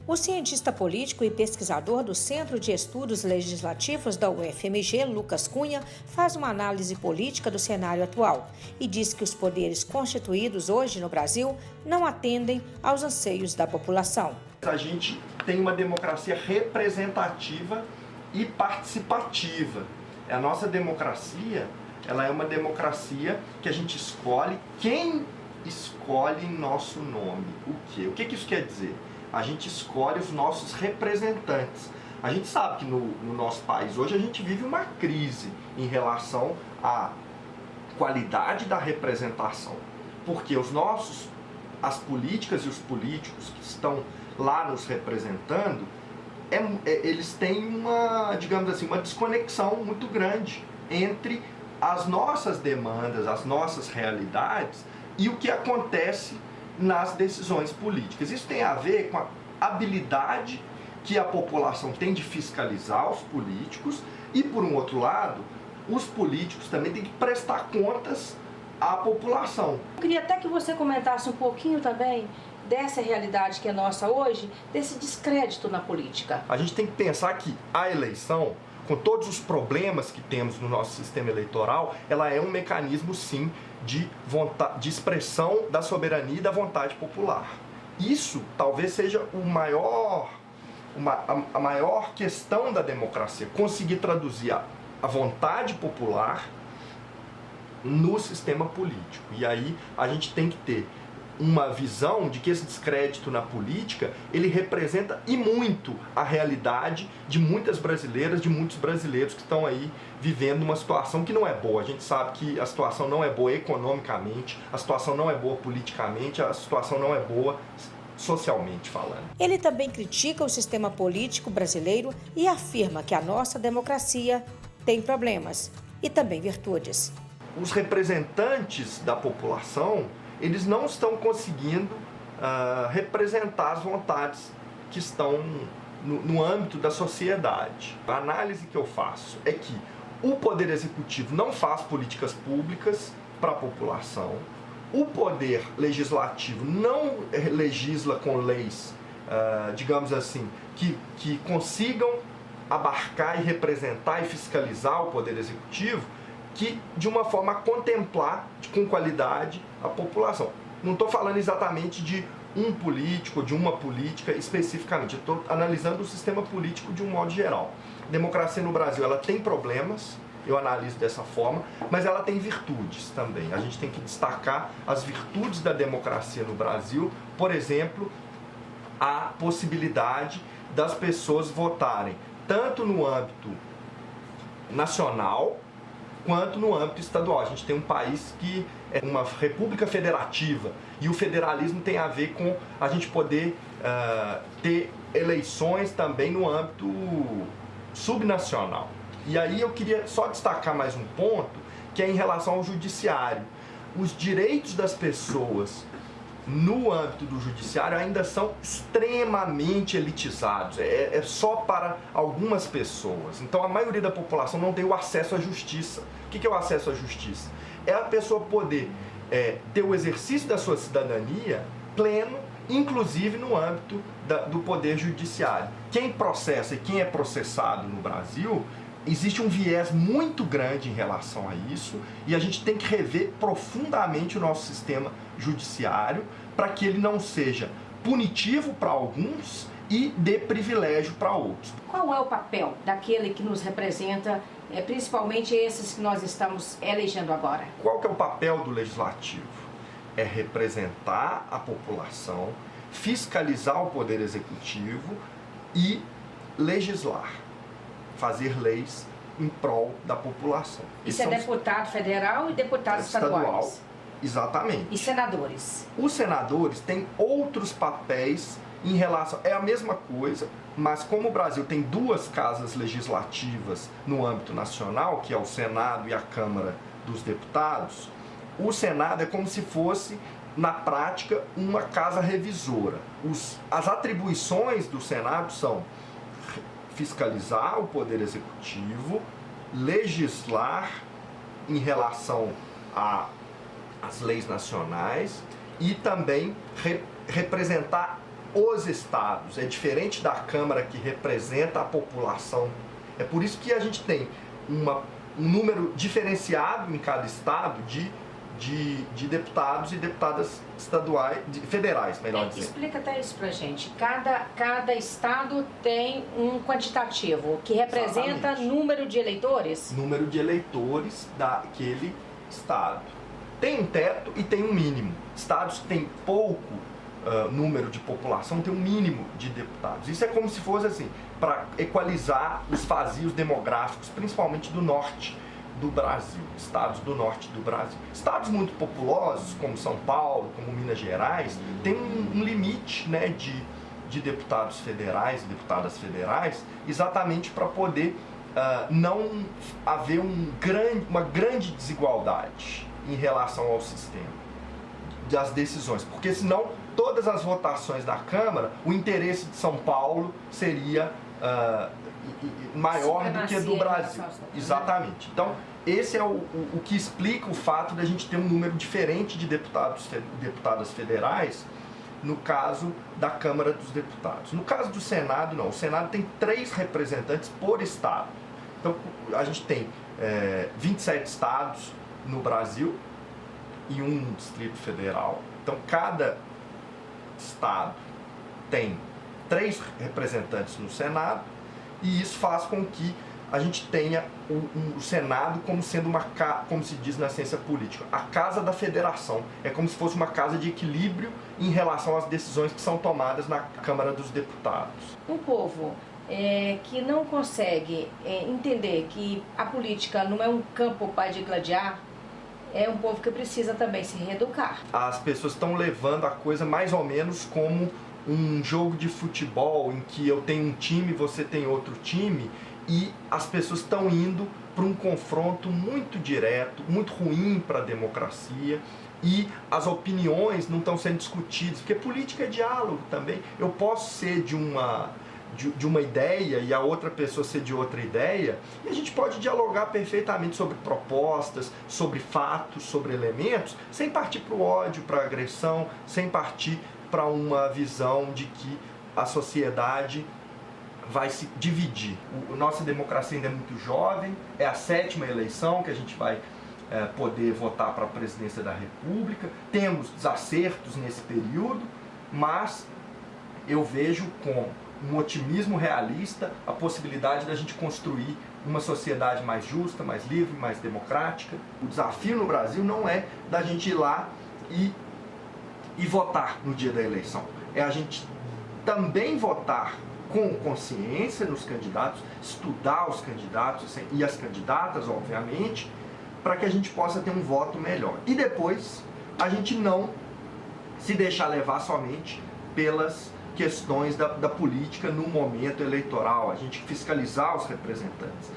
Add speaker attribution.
Speaker 1: O cientista político e pesquisador do Centro de Estudos Legislativos da UFMG, Lucas Cunha, faz uma análise política do cenário atual e diz que os poderes constituídos hoje no Brasil não atendem aos anseios da população.
Speaker 2: A gente tem uma democracia representativa e participativa. A nossa democracia, ela é uma democracia que a gente escolhe quem escolhe nosso nome. O quê? O que isso quer dizer? A gente escolhe os nossos representantes. A gente sabe que no nosso país hoje a gente vive uma crise em relação à qualidade da representação. Porque as políticas e os políticos que estão lá nos representando, eles têm digamos assim, uma desconexão muito grande entre as nossas demandas, as nossas realidades e o que acontece nas decisões políticas. Isso tem a ver com a habilidade que a população tem de fiscalizar os políticos e, por um outro lado, os políticos também têm que prestar contas à população.
Speaker 3: Eu queria até que você comentasse um pouquinho também dessa realidade que é nossa hoje, desse descrédito na política.
Speaker 2: A gente tem que pensar que a eleição, com todos os problemas que temos no nosso sistema eleitoral, ela é um mecanismo, sim, de expressão da soberania e da vontade popular. Isso talvez seja a maior questão da democracia, conseguir traduzir a vontade popular no sistema político. E aí a gente tem que ter uma visão de que esse descrédito na política, ele representa e muito a realidade de muitas brasileiras, de muitos brasileiros que estão aí vivendo uma situação que não é boa. A gente sabe que a situação não é boa economicamente, a situação não é boa politicamente, a situação não é boa socialmente falando.
Speaker 1: Ele também critica o sistema político brasileiro e afirma que a nossa democracia tem problemas e também virtudes.
Speaker 2: Os representantes da população, eles não estão conseguindo representar as vontades que estão no âmbito da sociedade. A análise que eu faço é que o Poder Executivo não faz políticas públicas para a população, o Poder Legislativo não legisla com leis, digamos assim, que consigam abarcar e representar e fiscalizar o Poder Executivo, que de uma forma a contemplar com qualidade a população. Não estou falando exatamente de um político, de uma política especificamente, eu estou analisando o sistema político de um modo geral. A democracia no Brasil, ela tem problemas, eu analiso dessa forma, mas ela tem virtudes também. A gente tem que destacar as virtudes da democracia no Brasil, por exemplo, a possibilidade das pessoas votarem tanto no âmbito nacional quanto no âmbito estadual. A gente tem um país que é uma república federativa e o federalismo tem a ver com a gente poder ter eleições também no âmbito subnacional. E aí eu queria só destacar mais um ponto, que é em relação ao judiciário. Os direitos das pessoas no âmbito do judiciário ainda são extremamente elitizados, é só para algumas pessoas. Então a maioria da população não tem o acesso à justiça. O que é o acesso à justiça? É a pessoa poder ter o exercício da sua cidadania pleno, inclusive no âmbito do poder judiciário. Quem processa e quem é processado no Brasil, existe um viés muito grande em relação a isso e a gente tem que rever profundamente o nosso sistema judiciário para que ele não seja punitivo para alguns e dê privilégio para outros.
Speaker 3: Qual é o papel daquele que nos representa, principalmente esses que nós estamos elegendo agora?
Speaker 2: Qual que é o papel do legislativo? É representar a população, fiscalizar o poder executivo e legislar. Fazer leis em prol da população.
Speaker 3: Isso é deputado federal e deputados estaduais.
Speaker 2: Exatamente.
Speaker 3: E senadores?
Speaker 2: Os senadores têm outros papéis em relação... É a mesma coisa, mas como o Brasil tem duas casas legislativas no âmbito nacional, que é o Senado e a Câmara dos Deputados, o Senado é como se fosse, na prática, uma casa revisora. As atribuições do Senado são fiscalizar o Poder Executivo, legislar em relação às leis nacionais e também representar os estados, é diferente da Câmara que representa a população. É por isso que a gente tem um número diferenciado em cada estado de deputados e deputadas estaduais, federais, melhor dizendo.
Speaker 3: Explica até isso pra gente. Cada estado tem um quantitativo que representa número de eleitores?
Speaker 2: Número de eleitores daquele estado. Tem um teto e tem um mínimo. Estados que têm pouco número de população têm um mínimo de deputados. Isso é como se fosse assim, para equalizar os vazios demográficos, principalmente do norte do Brasil, estados do norte do Brasil. Estados muito populosos, como São Paulo, como Minas Gerais, tem um limite, né, de deputados federais e deputadas federais, exatamente para poder não haver uma grande desigualdade em relação ao sistema das decisões, porque senão todas as votações da Câmara, o interesse de São Paulo seria maior do que do Brasil. Exatamente. Então, esse é o que explica o fato de a gente ter um número diferente de deputados e deputadas federais no caso da Câmara dos Deputados. No caso do Senado, não. O Senado tem 3 representantes por estado. Então, a gente tem 27 estados no Brasil e um Distrito Federal. Então, cada estado tem 3 representantes no Senado e isso faz com que a gente tenha o Senado como sendo como se diz na ciência política, a casa da federação. É como se fosse uma casa de equilíbrio em relação às decisões que são tomadas na Câmara dos Deputados.
Speaker 3: Um povo que não consegue entender que a política não é um campo para digladiar, é um povo que precisa também se reeducar.
Speaker 2: As pessoas estão levando a coisa mais ou menos como um jogo de futebol em que eu tenho um time, você tem outro time, e as pessoas estão indo para um confronto muito direto, muito ruim para a democracia, e as opiniões não estão sendo discutidas, porque política é diálogo também. Eu posso ser de uma ideia e a outra pessoa ser de outra ideia, e a gente pode dialogar perfeitamente sobre propostas, sobre fatos, sobre elementos, sem partir para o ódio, para a agressão, sem partir para uma visão de que a sociedade vai se dividir. Nossa democracia ainda é muito jovem, é a 7ª eleição que a gente vai poder votar para a presidência da República. Temos desacertos nesse período, mas eu vejo com um otimismo realista a possibilidade da gente construir uma sociedade mais justa, mais livre, mais democrática. O desafio no Brasil não é da gente ir lá e votar no dia da eleição. É a gente também votar com consciência nos candidatos, estudar os candidatos e as candidatas, obviamente, para que a gente possa ter um voto melhor. E depois, a gente não se deixar levar somente pelas questões da política no momento eleitoral, a gente fiscalizar os representantes.